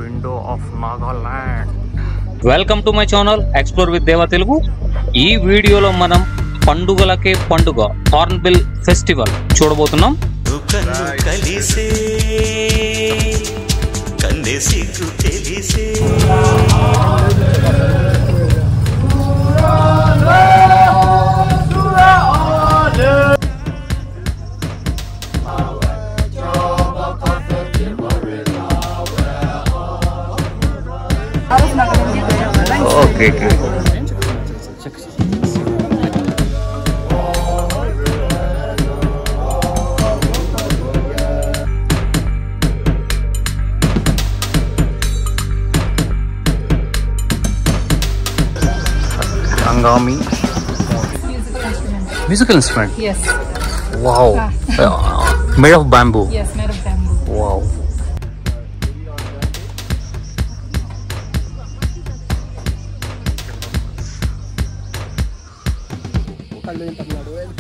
window of Nagaland. Welcome to my channel explore with దేవా తెలుగు. ఈ వీడియోలో మనం పండుగలకే పండుగ హార్న్బిల్ ఫెస్టివల్ చూడబోతున్నాం. Okay. Angami. Musical instrument. Yes. Wow. Made of bamboo. Yes, made of bamboo. Wow.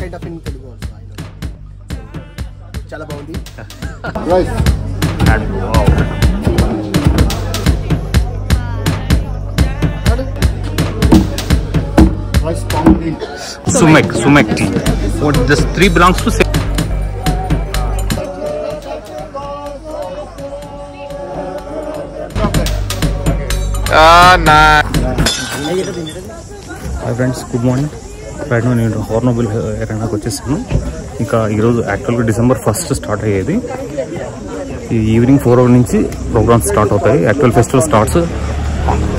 Kind of in Telugu also, I know. Chala baundi. Right. And wow. Rice pounding. Sumac tea. What this tree belongs to? Nah. Hi friends, good morning. Right now నేను hornbill ఎరైనాకి వచ్చేసాను. ఇంకా ఈరోజు యాక్చువల్గా December 1st start అయ్యేది. ఈ evening 4 నుంచి programs start అవుతాయి. యాక్చువల్ ఫెస్టివల్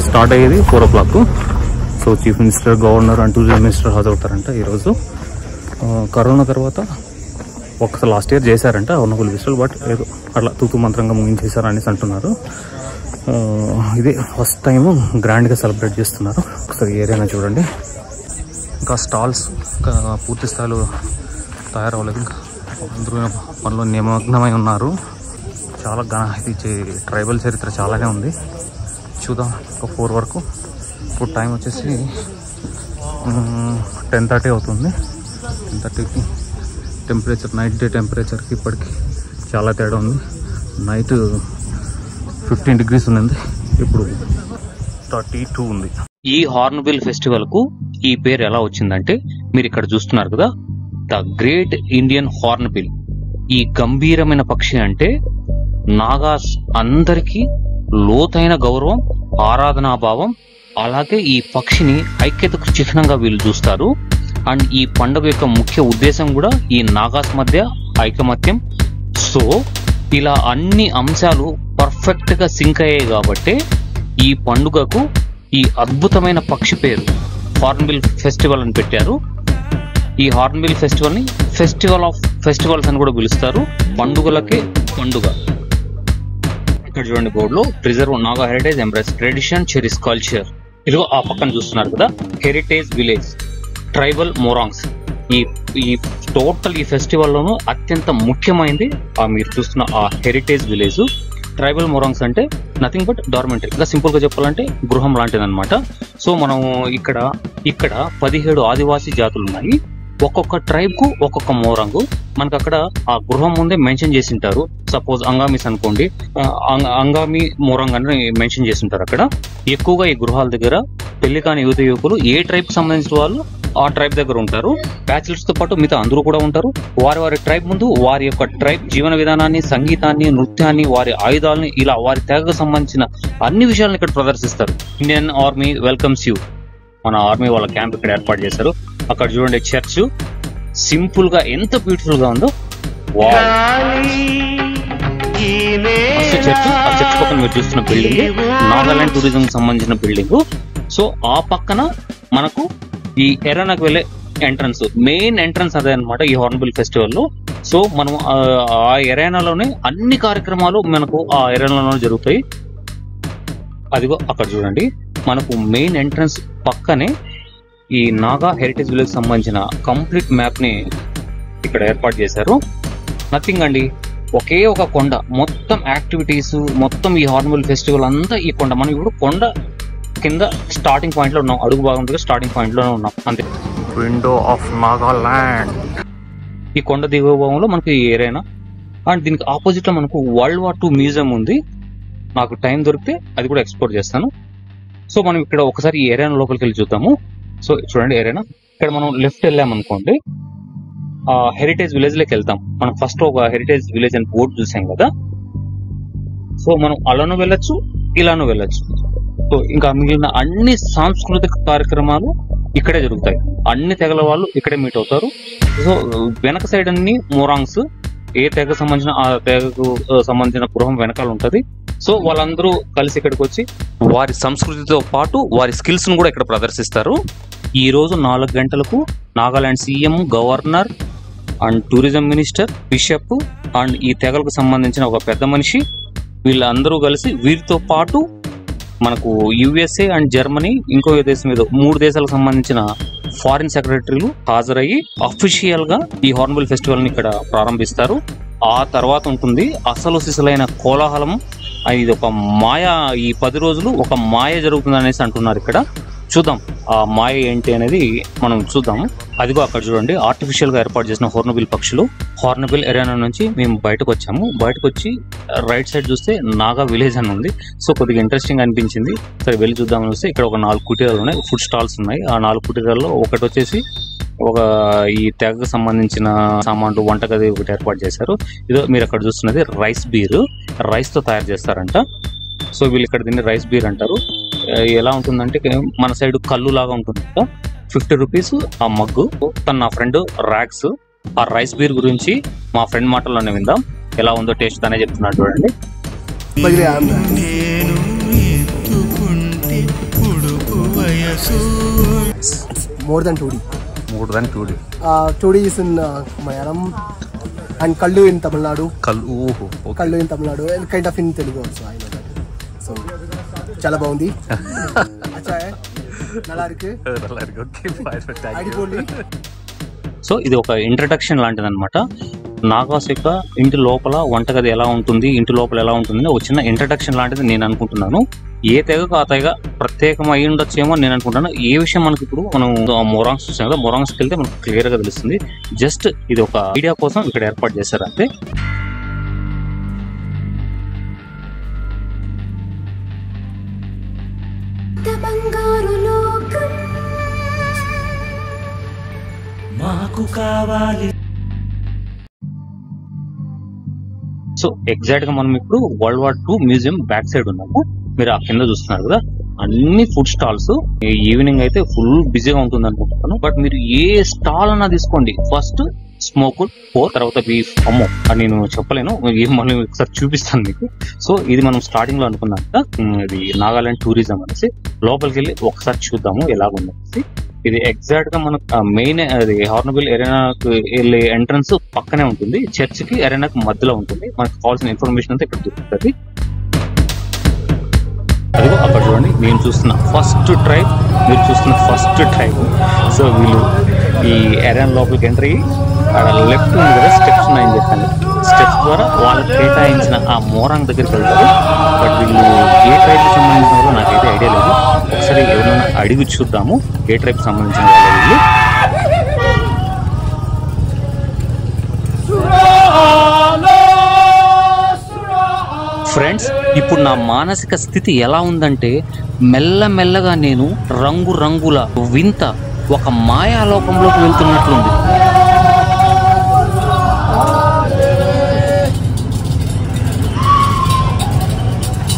స్టార్ట్ అయ్యేది 4 o'clock. So chief minister, governor and tourism minister హాజరవుతారంట ఈరోజు. కరోనా తర్వాత ఒకసారి లాస్ట్ ఇయర్ చేశారంట హార్న్బిల్ ఫెస్టివల్, బట్ ఏదో అట్లా తూతు మంత్రంగా ముగించేశారు అనేసి అంటున్నారు. ఇదే ఫస్ట్ టైం గ్రాండ్గా సెలబ్రేట్ చేస్తున్నారు. ఒకసారి ఏరియా చూడండి. ఇంకా స్టాల్స్ ఇంకా పూర్తి స్థాయిలో తయారవ్వలేదు. ఇంకా అందరూ పనిలో నిమగ్నమై ఉన్నారు. చాలా ఇది ట్రైబల్ చరిత్ర చాలానే ఉంది. చూద్దాం ఒక 4 వరకు. ఇప్పుడు టైం వచ్చేసి 10:30 అవుతుంది. 10:30కి టెంపరేచర్, నైట్ డే టెంపరేచర్కి ఇప్పటికి చాలా తేడా ఉంది. నైట్ 15 degrees ఉన్నది, ఇప్పుడు 32 ఉంది. ఈ హార్న్బిల్ ఫెస్టివల్ కు ఈ పేరు ఎలా వచ్చిందంటే, మీరు ఇక్కడ చూస్తున్నారు కదా, ద గ్రేట్ ఇండియన్ హార్న్బిల్. ఈ గంభీరమైన పక్షి అంటే నాగాస్ అందరికీ లోతైన గౌరవం, ఆరాధనాభావం. అలాగే ఈ పక్షిని ఐక్యతకు చిహ్నంగా వీళ్ళు చూస్తారు. అండ్ ఈ పండుగ యొక్క ముఖ్య ఉద్దేశం కూడా ఈ నాగాస్ మధ్య ఐకమత్యం. సో ఇలా అన్ని అంశాలు పర్ఫెక్ట్ గా సింక్ అయ్యాయి కాబట్టి ఈ పండుగకు ఈ అద్భుతమైన పక్షి పేరు హార్న్బిల్ ఫెస్టివల్ అని పెట్టారు. ఈ హార్న్బిల్ ఫెస్టివల్ ని ఫెస్టివల్ ఆఫ్ ఫెస్టివల్స్ అని కూడా పిలుస్తారు. పండుగలకే పండుగ. ఇక్కడ చూడండి బోర్డులో preserve Naga heritage, embrace tradition, cherish culture. ఇదిగో ఆ పక్కన చూస్తున్నారు కదా, హెరిటేజ్ విలేజ్, ట్రైబల్ మోరాంగ్స్. ఈ టోటల్ ఈ ఫెస్టివల్ లోనూ అత్యంత ముఖ్యమైనది మీరు చూస్తున్న ఆ హెరిటేజ్ విలేజ్. ట్రైబల్ మోరాంగ్స్ అంటే నథింగ్ బట్ డార్మెంటరీ. ఇంకా సింపుల్ గా చెప్పాలంటే గృహం లాంటిది అనమాట. సో మనం ఇక్కడ 17 ఆదివాసీ జాతులు ఉన్నాయి. ఒక్కొక్క ట్రైబ్ కు ఒక్కొక్క మోరంగు. మనకు అక్కడ ఆ గృహం ముందే మెన్షన్ చేసి ఉంటారు. సపోజ్ అంగామీస్ అనుకోండి, అంగామి మోరంగ్ అని మెన్షన్ చేసి ఉంటారు. అక్కడ ఎక్కువగా ఈ గృహాల దగ్గర పెళ్లి కాని యువత యువకులు ఏ ట్రైబ్ సంబంధించిన వాళ్ళు ఆ ట్రైబ్ దగ్గర ఉంటారు. బ్యాచిలర్స్ తో పాటు మిగతా అందరూ కూడా ఉంటారు. వారి ట్రైబ్ ముందు వారి యొక్క ట్రైబ్ జీవన విధానాన్ని, సంగీతాన్ని, నృత్యాన్ని, వారి ఆయుధాలని, ఇలా వారి తెగకు సంబంధించిన అన్ని విషయాలను ఇక్కడ ప్రదర్శిస్తారు. Indian army welcomes you. మన ఆర్మీ వాళ్ళ క్యాంప్ ఇక్కడ ఏర్పాటు చేశారు. అక్కడ చూడండి చర్చ్ సింపుల్ గా ఎంత బ్యూటిఫుల్ గా ఉందో. చర్చ్, ఆ చర్చ్ పక్కన మీరు చూస్తున్న బిల్డింగ్ నాగాలాండ్ టూరిజం సంబంధించిన బిల్డింగ్. సో ఆ పక్కన మనకు ఈ ఎరైనాకు వెళ్ళే ఎంట్రన్స్, మెయిన్ ఎంట్రన్స్ అదే అనమాట ఈ హార్న్బిల్ ఫెస్టివల్ లో. సో మనం ఆ ఎరైనాలోనే అన్ని కార్యక్రమాలు మనకు ఆ ఎరైనాలోనే జరుగుతాయి. అదిగో అక్కడ చూడండి, మనకు మెయిన్ ఎంట్రన్స్ పక్కనే ఈ నాగా హెరిటేజ్ విలేజ్ సంబంధించిన కంప్లీట్ మ్యాప్ ని ఇక్కడ ఏర్పాటు చేశారు. నథింగ్ అండి, ఒకే ఒక కొండ, మొత్తం యాక్టివిటీస్, మొత్తం ఈ హార్న్బిల్ ఫెస్టివల్ అంతా ఈ కొండ. మనం ఇప్పుడు కొండ కింద స్టార్టింగ్ పాయింట్ లో ఉన్నాం, అడుగు భాగం దగ్గర స్టార్టింగ్ పాయింట్ లోనే ఉన్నాం అంతే. Window of Nagaland. ఈ కొండ దిగువ భాగంలో మనకి ఈ ఏరియా. అండ్ దీనికి ఆపోజిట్ లో మనకు వరల్డ్ వార్ II మ్యూజియం ఉంది. నాకు టైం దొరికితే అది కూడా ఎక్స్ప్లోర్ చేస్తాను. సో మనం ఇక్కడ ఒకసారి ఈ ఏరియా లోపలికి వెళ్ళి చూద్దాము. సో చూడండి ఏరియా, ఇక్కడ మనం లెఫ్ట్ వెళ్ళామనుకోండి హెరిటేజ్ విలేజ్ లోకి వెళ్తాం. మనం ఫస్ట్ ఒక హెరిటేజ్ విలేజ్ అని బోర్డు చూసాం కదా. సో మనం అలానూ వెళ్ళొచ్చు, ఇలానూ వెళ్ళొచ్చు. సో ఇంకా మిగిలిన అన్ని సాంస్కృతిక కార్యక్రమాలు ఇక్కడే జరుగుతాయి. అన్ని తెగల వాళ్ళు ఇక్కడే మీట్ అవుతారు. సో వెనక సైడ్ అన్ని మోరాంగ్స్, ఏ తెగ సంబంధించిన ఆ తెగకు సంబంధించిన గృహం వెనకాల ఉంటది. సో వాళ్ళందరూ కలిసి ఇక్కడికి వచ్చి వారి సంస్కృతితో పాటు వారి స్కిల్స్ ను కూడా ఇక్కడ ప్రదర్శిస్తారు. ఈ రోజు 4 గంటలకు Nagaland CM, governor and tourism minister, bishop and ఈ తెగలకు సంబంధించిన ఒక పెద్ద మనిషి వీళ్ళందరూ కలిసి వీరితో పాటు మనకు యుఎస్ఏ అండ్ జర్మనీ, ఇంకో దేశం ఏదో 3 దేశాలకు సంబంధించిన ఫారిన్ సెక్రటరీలు హాజరయ్యి అఫీషియల్ గా ఈ హార్న్బిల్ ఫెస్టివల్ ని ఇక్కడ ప్రారంభిస్తారు. ఆ తర్వాత ఉంటుంది అసలు సిసలైన కోలాహలం. ఇది ఒక మాయ, ఈ 10 రోజులు ఒక మాయ జరుగుతుంది అనేసి అంటున్నారు. ఇక్కడ చూద్దాం ఆ మాయ ఏంటి అనేది మనం చూద్దాము. అదిగో అక్కడ చూడండి ఆర్టిఫిషియల్ గా ఏర్పాటు చేసిన హార్న్బిల్ పక్షులు. హార్న్బిల్ ఏరియా నుంచి మేము బయటకు వచ్చాము. బయటకు వచ్చి రైట్ సైడ్ చూస్తే నాగా విలేజ్ అని ఉంది. సో కొద్దిగా ఇంట్రెస్టింగ్ అనిపించింది. సరే వెళ్ళి చూద్దామని వస్తే ఇక్కడ ఒక 4 కుటీరాలు ఉన్నాయి, ఫుడ్ స్టాల్స్ ఉన్నాయి. ఆ 4 కుటీరాల్లో ఒకటి వచ్చేసి ఒక ఈ తెగకు సంబంధించిన సామాన్లు, వంటగది ఒకటి ఏర్పాటు చేశారు. ఇదో మీరు అక్కడ చూస్తున్నది రైస్ బీర్, రైస్ తో తయారు చేస్తారంట. సో వీళ్ళు ఇక్కడ దీన్ని రైస్ బీర్ అంటారు. ఎలా ఉంటుందంటే మన సైడ్ కళ్ళు లాగా ఉంటుంది. 50 రూపీస్ ఆ మగ్గు. తను నా ఫ్రెండ్ ర్యాక్స్. ఆ రైస్ బీర్ గురించి మా ఫ్రెండ్ మాటల్లోనే విందాం, ఎలా ఉందో టేస్ట్ అనే చెప్తున్నాడు. చూడండి. More than 2D. More than 2D. 2D is in Malayalam and Kallu in Tamil Nadu. Kallu, okay. Kallu in Tamil Nadu and kind of in Telugu also. I know that. So, chala baundi. Acha hai. Nalla irukku. Nalla irukku. Okay, fine. Adipoli. So ఇది ఒక introduction లాంటిది అనమాట. నాగాస్ యొక్క ఇంటి లోపల వంటగది ఎలా ఉంటుంది, ఇంటి లోపల ఎలా ఉంటుంది ఒక చిన్న ఇంట్రడక్షన్ లాంటిది నేను అనుకుంటున్నాను. ఏ తెగకు ఆ తెగ ప్రత్యేకం అయి ఉండొచ్చేమో నేను అనుకుంటాను. ఏ విషయం మనకి ఇప్పుడు మనం మొరాంగ్స్ చూసాం కదా, మొరాంగ్స్కి వెళ్తే మనకు క్లియర్ గా తెలుస్తుంది. జస్ట్ ఇది ఒక ఐడియా కోసం ఇక్కడ ఏర్పాటు చేశారు అంతే. సో ఎగ్జాక్ట్ గా మనం ఇప్పుడు World War II museum back side ఉన్నాము. మీరు ఆ కింద చూస్తున్నారు కదా, అన్ని ఫుడ్ స్టాల్స్. ఈవినింగ్ అయితే ఫుల్ బిజీగా ఉంటుంది అనుకుంటున్నాను. బట్ మీరు ఏ స్టాల్ అన్నా తీసుకోండి, ఫస్ట్ స్మోక్డ్ పోర్క్, తర్వాత బీఫ్. అమ్మో అని నేను చెప్పలేను, మళ్ళీ ఒకసారి చూపిస్తాను మీకు. సో ఇది మనం స్టార్టింగ్ లో అనుకున్నాం కదా, ఇది నాగాలాండ్ టూరిజం అనేసి. లోపలికి వెళ్ళి ఒకసారి చూద్దాము ఎలాగుందనేసి. ఇది ఎగ్జాక్ట్ గా మనకు మెయిన్ అది హార్న్బిల్ ఎరేనాకు వెళ్ళే ఎంట్రన్స్ పక్కనే ఉంటుంది. చర్చ్ కి ఎరేనాకు మధ్యలో ఉంటుంది. మనకు కావాల్సిన ఇన్ఫర్మేషన్ అంతా ఇక్కడ దొరుకుతుంది. అదిగో అక్కడ చూడండి, నేను చూస్తున్న ఫస్ట్ ట్రైబ్, మీరు చూస్తున్న ఫస్ట్ ట్రైబ్. సో వీళ్ళు ఈ ఎరేనా లోపలికి ఎంటర్ అయ్యి లెఫ్ట్ ఉంది కదా, స్టెప్స్ ఉన్నాయని చెప్పాను. స్టెప్స్ ద్వారా వాళ్ళకి కేటాయించిన ఆ మోరాంగ్ దగ్గరికి వెళ్తారు. బట్ వీళ్ళు ఏ ట్రైబ్ కి సంబంధించిన వాళ్ళు నాకైతే ఐడియా లేదు. ఒకసారి ఎవరైనా అడిగి చూద్దాము ఏ ట్రైబ్ సంబంధించిన వాళ్ళు. ఫ్రెండ్స్, ఇప్పుడు నా మానసిక స్థితి ఎలా ఉందంటే మెల్లమెల్లగా నేను రంగురంగుల వింత ఒక మాయాలోకంలోకి వెళ్తున్నట్లుంది.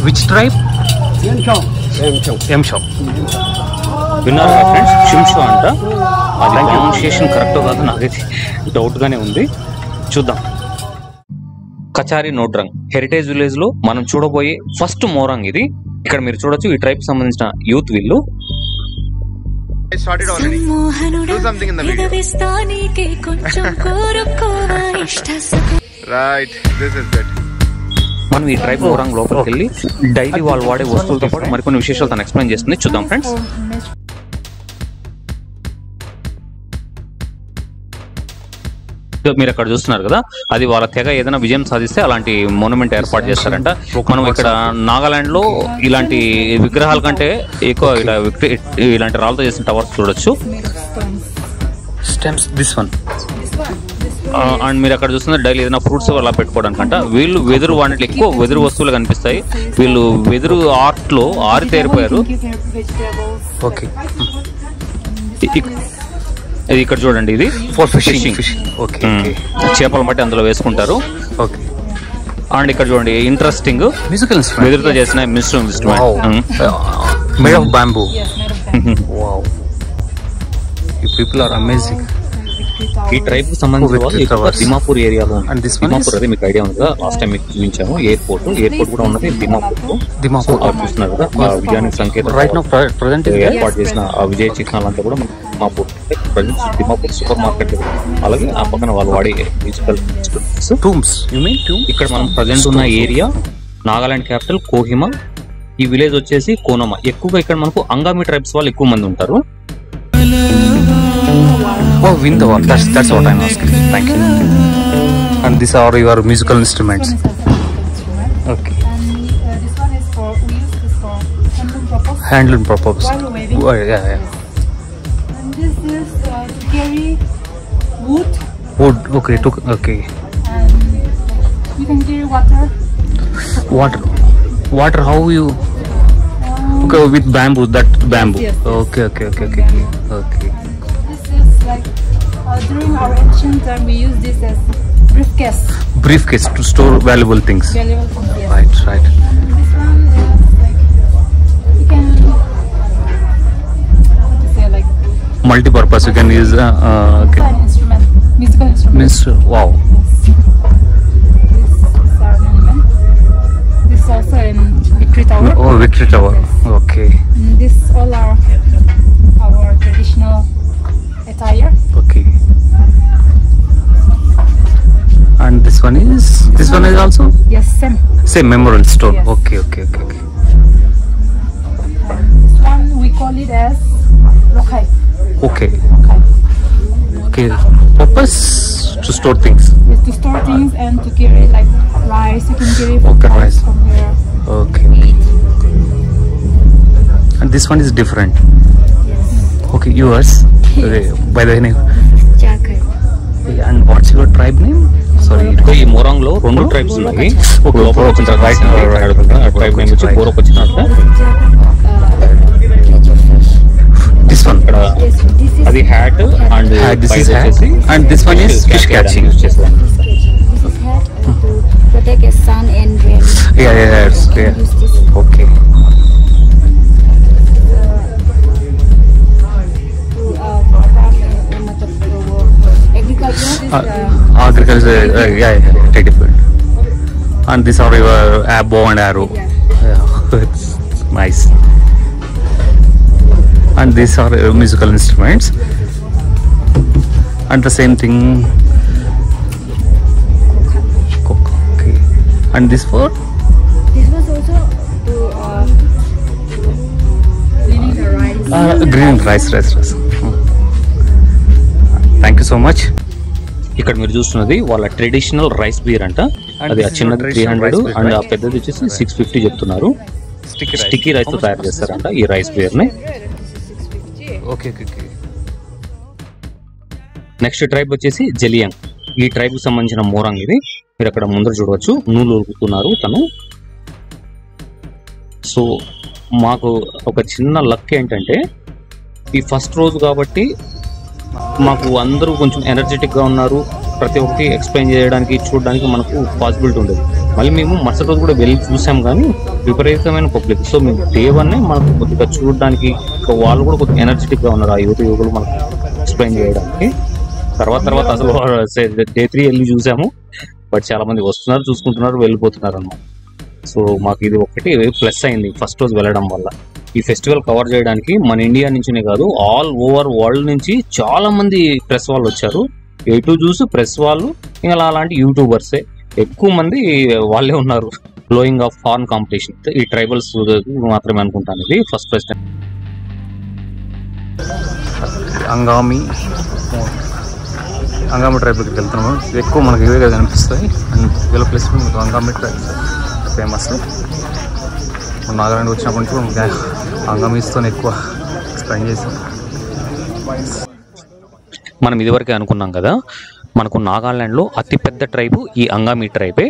Which tribe? ఎంషో. విన్నారు కదా ఫ్రెండ్స్, షింషో అంట. అది ప్రొనౌన్సియేషన్ కరెక్ట్ కాదు, నాకైతే డౌట్ గానే ఉంది. చూద్దాం. కచారి నోడ్రంగ్ హెరిటేజ్ విలేజ్ లో మనం చూడబోయే ఫస్ట్ మోరాంగ్ ఇది. ఇక్కడ మీరు చూడొచ్చు ఈ ట్రైబ్ సంబంధించిన యూత్ వీళ్ళు. మనం ఈ ట్రైబ్ మోరాంగ్ లోపలికి వెళ్ళి డైలీ వాళ్ళు వాడే వస్తువులతో పాటు మరికొన్ని విశేషాలు తను ఎక్స్ప్లెయిన్ చేస్తుంది. చూద్దాం ఫ్రెండ్స్. మీరు అక్కడ చూస్తున్నారు కదా, అది వాళ్ళ తెగ ఏదైనా విజయం సాధిస్తే అలాంటి మోనుమెంట్ ఏర్పాటు చేస్తారంట. మనం ఇక్కడ నాగాలాండ్ లో ఇలాంటి విగ్రహాల కంటే ఎక్కువ ఇలాంటి రాళ్ళతో చేసిన టవర్స్ చూడొచ్చు. స్టెమ్స్ దిస్ వన్ అండ్ మీరు అక్కడ చూస్తున్న డైలీ ఏదైనా ఫ్రూట్స్ అలా పెట్టుకోవడానికి అంట. వీళ్ళు వెదురు వాటిలో ఎక్కువ వెదురు వస్తువులు కనిపిస్తాయి. వీళ్ళు వెదురు ఆర్ట్ లో ఆరితేరిపోయారు. ఓకే, ఇది ఇక్కడ చూడండి, ఇది ఫర్ ఫిషింగ్. ఓకే, చేపలు బట్టి అందులో వేసుకుంటారు. ఓకే. అండ్ ఇక్కడ చూడండి ఇంట్రెస్టింగ్ మ్యూజికల్ ఇన్స్ట్రుమెంట్ వెదురుతో చేసిన instrument. Made of bamboo. Wow, you people are amazing. ఈ ట్రైబ్ కు సంబంధించిన వాళ్ళు ఎక్కువ దిమాపూర్ ఏరియాలో ఉన్నారు. దిమాపూర్ అదే మీకు ఐడియా ఉంది కదా, లాస్ట్ టైం మీకు చూపించాము. ఎయిర్పోర్ట్ కూడా ఉన్నది దిమాపూర్. చూస్తున్నారు కదా, విజయానికి సంకేతం ప్రజెంట్ ఏర్పాటు చేసిన ఆ విజయ చిహ్నాలంతా కూడా Dimapur. Present Dimapur super market, అలాగే ఆ పక్కన వాళ్ళు వాడే మ్యూజికల్ టూమ్స్. ఇక్కడ మనం ప్రజెంట్ ఉన్న ఏరియా నాగాలాండ్ క్యాపిటల్ కోహిమా. ఈ విలేజ్ వచ్చేసి కోనమా. ఎక్కువగా ఇక్కడ మనకు అంగామి ట్రైబ్స్ వాళ్ళు ఎక్కువ మంది ఉంటారు. Oh, Vindhava. That's what I'm asking. Thank you. And these are your musical instruments. Okay. And this one is for, we use this for handloom purpose. Handloom purpose. While weaving. Oh, yeah. And this is to carry wood. Wood. Okay. Okay. And you can carry water. Water. How you? Okay, with bamboo. That bamboo. Yes. Okay. This is like during our ancient time we use this as Briefcase to store valuable things. valuable things. Yes. Right. And this one is like you can what to say like Multi-purpose. You can use. Okay. an instrument, musical instrument. Wow. This is our monument. This is also in Victory Tower. Oh, Victory Tower. Okay. And this all are our traditional attire. Okay. And this one is also Yes, same. memorial store. Yes. Okay. And this one we call it as Rokai. Okay. Purpose to store things. It's to store things and to carry like rice. You can carry Okay, rice. from here. Okay. And this one is different. Okay, yours. Okay, by the name. And what's your tribe name? Sorry. ఈ మోరాంగ్ లో 2 tribes ఉన్నాయి. ఒక లోపల ఒక right tribe name వచ్చి బోరక్ వచ్చినట్టు. This one. అది hat and This is hat. And this one is fish catching. This is hat to protect the sun and rain. Yeah. Use this. Okay. Agriculture. Take field. And these are your bow and arrow. Yeah. It's nice. And these are musical instruments. And the same thing. Okay. And this for? This was also to cleaning the rice. Green rice. Thank you so much. ఇక్కడ మీరు చూస్తున్నది వాళ్ళ traditional rice beer అంట. అది ఆ చిన్నది 300 and ఆ పెద్దది వచ్చేసి 650 చెప్తున్నారు. స్టిక్కీ రైస్ తో తయారు చేస్తారంట ఈ రైస్ బీర్ ని. Okay. నెక్స్ట్ ట్రైబ్ వచ్చేసి జలియాంగ్. ఈ ట్రైబ్ కు సంబంధించిన మోరాంగ్ ఇది. మీరు అక్కడ ముందర చూడవచ్చు, నూలు ఉరుకుతున్నారు తను. సో మాకు ఒక చిన్న లక్ ఏంటంటే ఈ ఫస్ట్ రోజు కాబట్టి మాకు అందరూ కొంచెం ఎనర్జెటిక్ గా ఉన్నారు. ప్రతి ఒక్కటి ఎక్స్ప్లెయిన్ చేయడానికి చూడడానికి మనకు పాసిబిలిటీ ఉండదు. మళ్ళీ మేము మరుసటి రోజు కూడా వెళ్ళి చూసాం, కానీ విపరీతమైన పబ్లిక్. సో మేము డే 1 మనకు కొద్దిగా చూడడానికి వాళ్ళు కూడా కొద్దిగా ఎనర్జెటిక్ గా ఉన్నారు, ఆ యువకులు మనకు ఎక్స్ప్లెయిన్ చేయడానికి. తర్వాత అసలు డే 3 వెళ్ళి చూసాము, బట్ చాలా మంది వస్తున్నారు, చూసుకుంటున్నారు, వెళ్ళిపోతున్నారు అన్నమాట. సో మాకు ఇది ఒకటి ప్లస్ అయింది ఫస్ట్ రోజు వెళ్ళడం వల్ల. ఈ ఫెస్టివల్ కవర్ చేయడానికి మన ఇండియా నుంచినే కాదు, ఆల్ ఓవర్ వరల్డ్ నుంచి చాలా మంది ప్రెస్ వాళ్ళు వచ్చారు. ఎటు చూసి ప్రెస్ వాళ్ళు, ఇంకా అలాంటి యూట్యూబర్సే ఎక్కువ మంది వాళ్ళే ఉన్నారు. బ్లోయింగ్ ఆఫ్ హార్న్ కాంపిటీషన్ ఈ ట్రైబల్స్ మాత్రమే అనుకుంటాను ఇది ఫస్ట్ ప్రెసిడెంట్. అంగామి ట్రైబ్ దగ్గరికి వెళ్తున్నాము. ఎక్కువ మనకి ఇవే కనిపిస్తాయి. అండ్ వీళ్ళ ప్లేస్ మనకు అంగామి ట్రైబ్ ఫేమస్. నాగాలాండ్ వచ్చినప్పటి నుంచి మనకి అంగామీస్తో ఎక్కువ ఎక్స్ప్లెయిన్ చేసాం. మనం ఇదివరకే అనుకున్నాం కదా, మనకు నాగాలాండ్లో అతిపెద్ద ట్రైబు ఈ అంగామి ట్రైబే.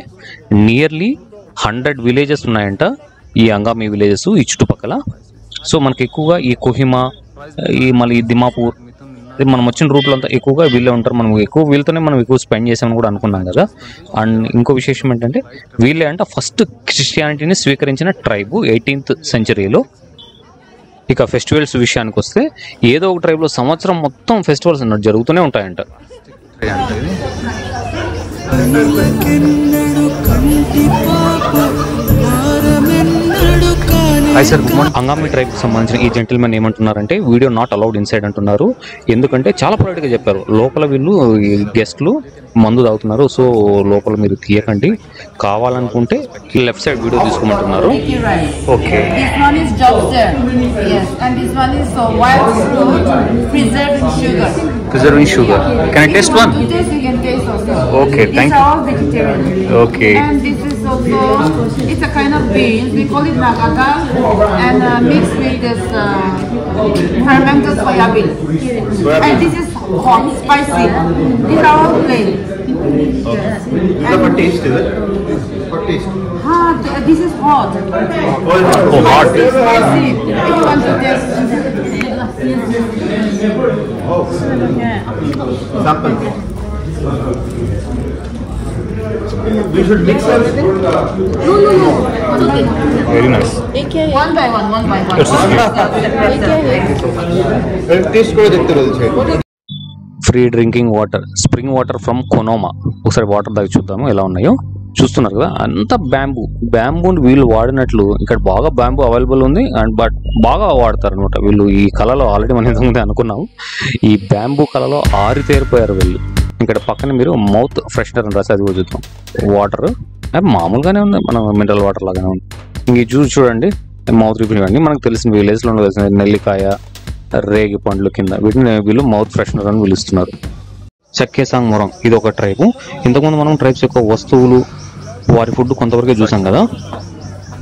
నియర్లీ 100 విలేజెస్ ఉన్నాయంట ఈ అంగామి విలేజెస్ ఈ చుట్టుపక్కల. సో మనకి ఎక్కువగా ఈ కోహిమా, ఈ మళ్ళీ దిమాపూర్, మనం వచ్చిన రూట్లో అంతా ఎక్కువగా వీళ్ళే ఉంటారు. మనం ఎక్కువ వీళ్ళతోనే మనం ఎక్కువ స్పెండ్ చేసామని కూడా అనుకున్నాం కదా. అండ్ ఇంకో విశేషం ఏంటంటే వీళ్ళే అంట ఫస్ట్ క్రిస్టియానిటీని స్వీకరించిన ట్రైబు 18th సెంచరీలో. ఇక ఫెస్టివల్స్ విషయానికి వస్తే ఏదో ఒక ట్రైబ్లో సంవత్సరం మొత్తం ఫెస్టివల్స్ అన్నట్టు జరుగుతూనే ఉంటాయంట. అంగామి ట్రైబ్ కి సంబంధించిన ఈ జెంటిల్మెన్ ఏమంటున్నారంటే వీడియో నాట్ అలౌడ్ ఇన్సైడ్ అంటున్నారు. ఎందుకంటే చాలా పొలైట్ గా చెప్పారు, లోపల వీళ్ళు గెస్ట్లు మందు తాగుతున్నారు, సో లోపల మీరు తీయకండి, కావాలనుకుంటే లెఫ్ట్ సైడ్ వీడియో తీసుకోమంటున్నారు. Okay, preserved in sugar. Can I taste one? Yes, you can taste also. Okay, thank you. These are all vegetarian. Okay. And this is also, it's a kind of beans. We call it nagagal, and mixed with this fermented soya bean. And this is hot, spicy. These are all plain. What taste is it? What taste? This is hot. Oh, hot. It's spicy. If you want to taste. Sample. We should mix everything? No. Very nice. One by one. Taste को देखते रहो. Free drinking water, spring water from Khonoma. ఒకసారి water తాగి చూద్దాము ఎలా ఉన్నాయో. చూస్తున్నారు కదా, అంతా బ్యాంబూని వీళ్ళు వాడినట్లు ఇక్కడ బాగా బ్యాంబూ అవైలబుల్ ఉంది. అండ్ బట్ బాగా వాడతారు అనమాట వీళ్ళు. ఈ కళలో ఆల్రెడీ మనం ఇంతకుముందే అనుకున్నాము, ఈ బ్యాంబూ కళలో ఆరితేరిపోయారు వీళ్ళు. ఇక్కడ పక్కన మీరు మౌత్ ఫ్రెషనర్ అని రాసి అది కూడా చూద్దాం. వాటర్ మామూలుగానే ఉంది, మన మినరల్ వాటర్ లాగానే ఉంది. ఇంక జ్యూస్ చూడండి, మౌత్ రిఫ్రెష్ అండి. మనకు తెలిసిన విలేజ్లో తెలిసిన నెల్లికాయ, రేగి పండ్లు కింద వీటిని వీళ్ళు మౌత్ ఫ్రెషనర్ అని పిలుస్తున్నారు. చక్కేసాంగ్ మొరం ఇది ఒక ట్రైబు. ఇంతకుముందు మనం ట్రైబ్స్ యొక్క వస్తువులు, వారి ఫుడ్ కొంతవరకే చూసాం కదా,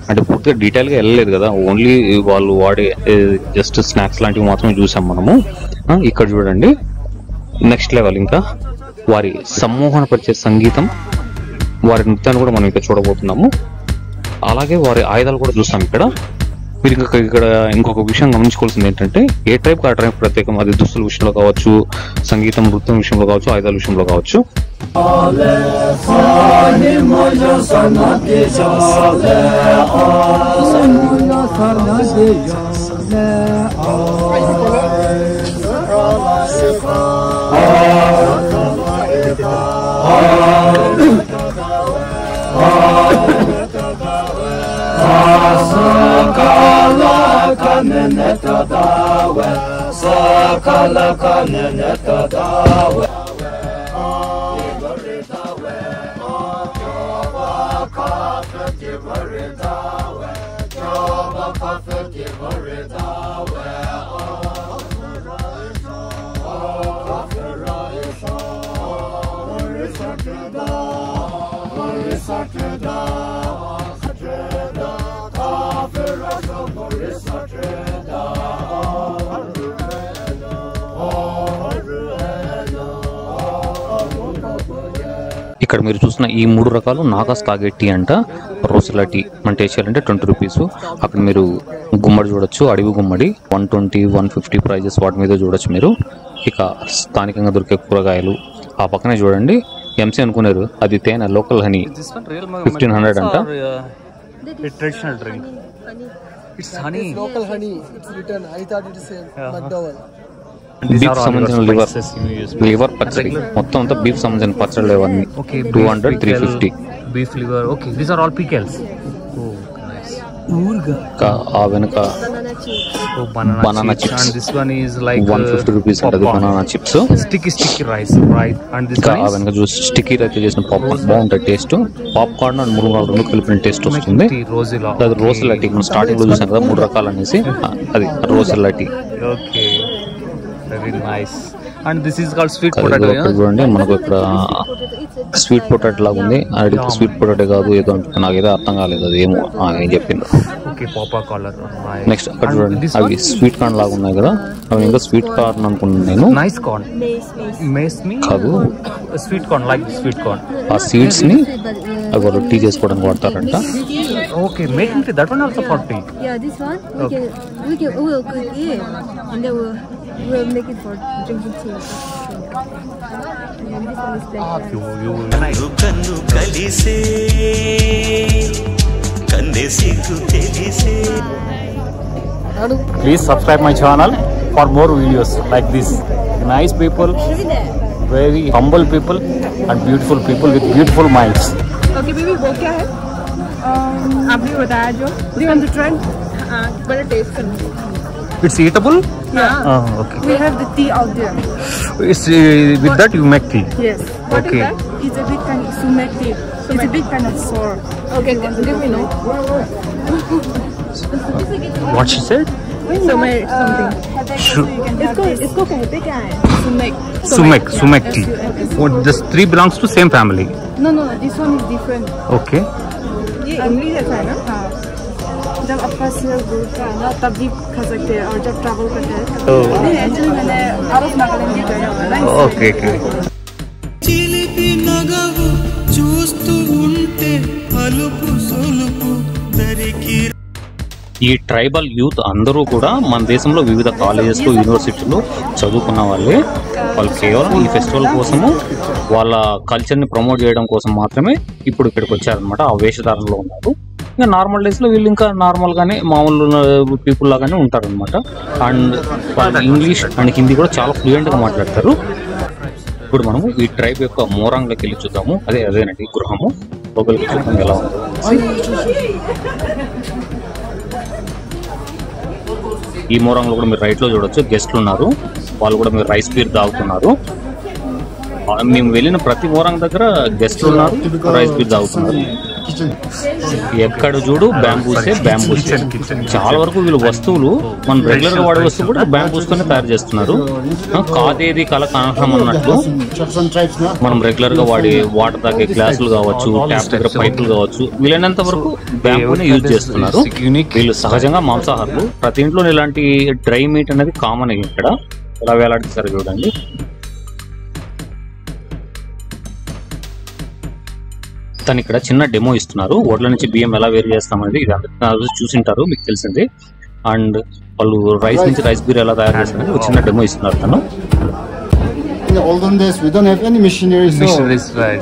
అంటే పూర్తిగా డీటెయిల్గా వెళ్ళలేదు కదా, ఓన్లీ వాళ్ళు వాడే జస్ట్ స్నాక్స్ లాంటివి మాత్రమే చూసాం మనము. ఇక్కడ చూడండి నెక్స్ట్ లెవెల్, ఇంకా వారి సమ్మోహనపరిచే సంగీతం, వారి నృత్యాన్ని కూడా మనం ఇక్కడ చూడబోతున్నాము. అలాగే వారి ఆయుధాలు కూడా చూస్తాం ఇక్కడ. మీరు ఇక్కడ ఇంకొక విషయం గమనించుకోవాల్సింది ఏంటంటే ఏ ట్రైబ్ ఆ ట్రైబ్ ప్రత్యేకం, అది దుస్తుల విషయంలో కావచ్చు, సంగీతం నృత్యం విషయంలో కావచ్చు, ఆయుధాల విషయంలో కావచ్చు. ఇక్కడ మీరు చూసిన ఈ 3 రకాలు నాగాస్ తాగే టీ అంట. రోసెలా టీ మన టేస్ట్ చేయాలంటే 20 రూపీస్. అక్కడ మీరు గుమ్మడి చూడొచ్చు, అడవి గుమ్మడి 120, 150 ప్రైజెస్ వాటి మీద చూడొచ్చు మీరు. ఇక స్థానికంగా దొరికే కూరగాయలు ఆ పక్కనే చూడండి. ఎంసీ అనుకున్నారు, అది తేనె, లోకల్ హనీ 1500 అంట. Traditional drink. It's honey. It's local honey. It's written. I thought it is McDowell. Beef సంబంధించిన లివర్ పచ్చడి మొత్తం అంతా బీఫ్ సంబంధించిన పచ్చడి ఇవన్నీ 200, 350. Beef liver. Okay, these are all pickles. Oh, nice. ఆ వెనుక banana chips. And this one is like 150 rupees ఉంటుంది banana chips. sticky rice, right? And this ఆ వెనుక చూసి స్టిక్కీ రైతే చేసిన పాప్కార్న్ బాగుంటుంది టేస్ట్. పాప్కార్న్ అండ్ మురుగాలు రెండు కలిపిన టేస్ట్ వస్తుంది. అది రోసెలా టీ. మనం స్టార్టింగ్ లో చూసాం కదా 3 రకాలు అనేసి, అది రోసెలా tea. Okay, very nice. And this is called sweet potato. చూడండి మనకు ఇక్కడ స్వీట్ పొటాటో లాగా ఉంది. అది స్వీట్ పొటాటో కాదు ఏదో, నాకేదో అర్థం కాలేదు అది ఏమో ఏం చెప్పిండ్రు. ఓకే పాపా కాలర్. నెక్స్ట్ అక్కడ చూడండి, అవి స్వీట్ కార్న్ లాగా ఉన్నాయి కదా, అవి ఇంకా స్వీట్ కార్న్ అనుకున్నాను నేను. Nice corn. మేస్ మీ కాదు, sweet corn, like sweet corn. ఆ సీడ్స్ ని అవి టీ చేసుకోవడానికి వాడతారంట. Okay, making tea, that one also for tea. Yeah, this one we'll cook it and then we'll make it for drinking tea. And this one is black. కన్ను కలిసే కందే సిగ్గు తెలిసే. Please subscribe my channel for more videos like this. Nice people, very humble people and beautiful people with beautiful minds. Okay, baby, वो क्या है? आप भी बताया जो. Do you want to try? बड़ा taste करना. It's eatable? Yeah. Okay. We have the tea out there. It's with that you make tea. Yes. What Okay. is that? It's a bit kind of sumac tea. It's a bit kind of sour. Okay, give me no. What she said? Sumac something. इसको कहते क्या है? Sumac. Sumac tea. What, this three belongs to same family? No, this one is different. Okay. ये इमली जैसा है ना? हाँ. जब आपका सिर घूमता है ना तब भी खा सकते हैं और जब ट्रैवल करते हैं नहीं एक्चुअली मैंने आउट ऑफ नागालैंड गया हुआ है ना. Okay, okay. చిలిపి నగవు చూస్తూ ఉంటే అలుపు సొలుపు దరికి. ఈ ట్రైబల్ యూత్ అందరూ కూడా మన దేశంలో వివిధ కాలేజెస్లో, యూనివర్సిటీలో చదువుకున్న వాళ్ళే. వాళ్ళు కేవలం ఈ ఫెస్టివల్ కోసము, వాళ్ళ కల్చర్ని ప్రమోట్ చేయడం కోసం మాత్రమే ఇప్పుడు ఇక్కడికి వచ్చారనమాట. ఆ వేషధారణలో ఉన్నారు. ఇంకా నార్మల్ డేస్లో వీళ్ళు ఇంకా నార్మల్గానే మామూలు పీపుల్ లాగానే ఉంటారనమాట. అండ్ వాళ్ళు ఇంగ్లీష్ అండ్ హిందీ కూడా చాలా ఫ్లూయెంట్గా మాట్లాడతారు. ఇప్పుడు మనము ఈ ట్రైబ్ యొక్క మోరాంగ్లోకి వెళ్ళి చూద్దాము. అదేనండి గృహము. లోపలికి చూద్దాం ఎలా ఉంది. ఈ మోరాంగ్లో కూడా మీరు రైట్లో చూడొచ్చు, గెస్ట్లు ఉన్నారు. వాళ్ళు కూడా మీరు రైస్ బీర్ తాగుతున్నారు. మేము వెళ్ళిన ప్రతి మోరాంగ్ దగ్గర గెస్ట్లు ఉన్నారు, రైస్ బీర్ తాగుతున్నారు. ఎక్కడ చూడు బ్యాంబూసే. చాలా వరకు వీళ్ళు వస్తువులు మనం రెగ్యులర్ గా వాడే వస్తువులు కూడా బ్యాంబూస్ తోనే తయారు చేస్తున్నారు. కాదేది కల కనహం అన్నట్టు మనం రెగ్యులర్ గా వాడే వాటర్ తాగే గ్లాసులు కావచ్చు, ట్యాప్ దగ్గర పైపులు కావచ్చు, వీలైనంత వరకు బ్యాంబూనే యూజ్ చేస్తున్నారు. వీళ్ళు సహజంగా మాంసాహారులు. ప్రతి ఇంట్లో ఇలాంటి డ్రై మీట్ అనేది కామన్. ఇక్కడ ఎలా వేలాడుతారు చూడండి. తను ఇక్కడ చిన్న డెమో ఇస్తున్నారు. ఓట్ల నుంచి బియ్యం ఎలా వేరు చేస్తామనేది ఇది అందరూ చూసింటారు, మీకు తెలిసింది. అండ్ వాళ్ళు రైస్ నుంచి రైస్ బీర్ ఎలా తయారు చేస్తారని ఒక చిన్న డెమో ఇస్తున్నారు తను. In the olden days, we don't have any machinery. Right.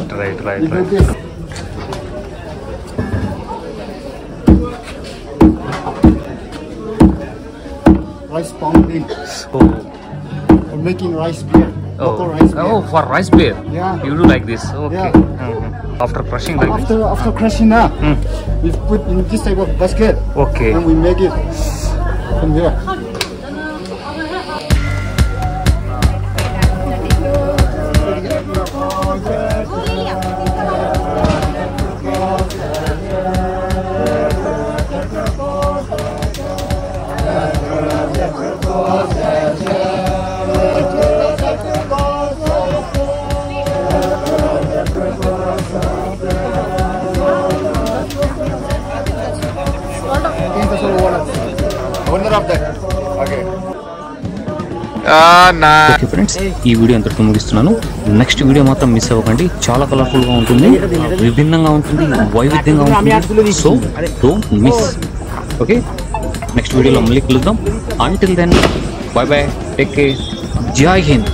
Rice pounding. Or making rice beer. Local rice beer. Oh, for rice beer. Yeah. You do like this. Okay. Yeah. After crushing like this. After crushing now, we put in this type of basket. Okay. And we make it from here. Okay friends, ఈ video అంతటితో ముగిస్తున్నాను. Next video మాత్రం miss అవ్వకండి. చాలా colourful గా ఉంటుంది, విభిన్నంగా ఉంటుంది, వైవిధ్యంగా ఉంటుంది. So don't miss. Okay, next వీడియోలో మళ్ళీ కలుద్దాం. Until then bye bye, take care, Jai Hind.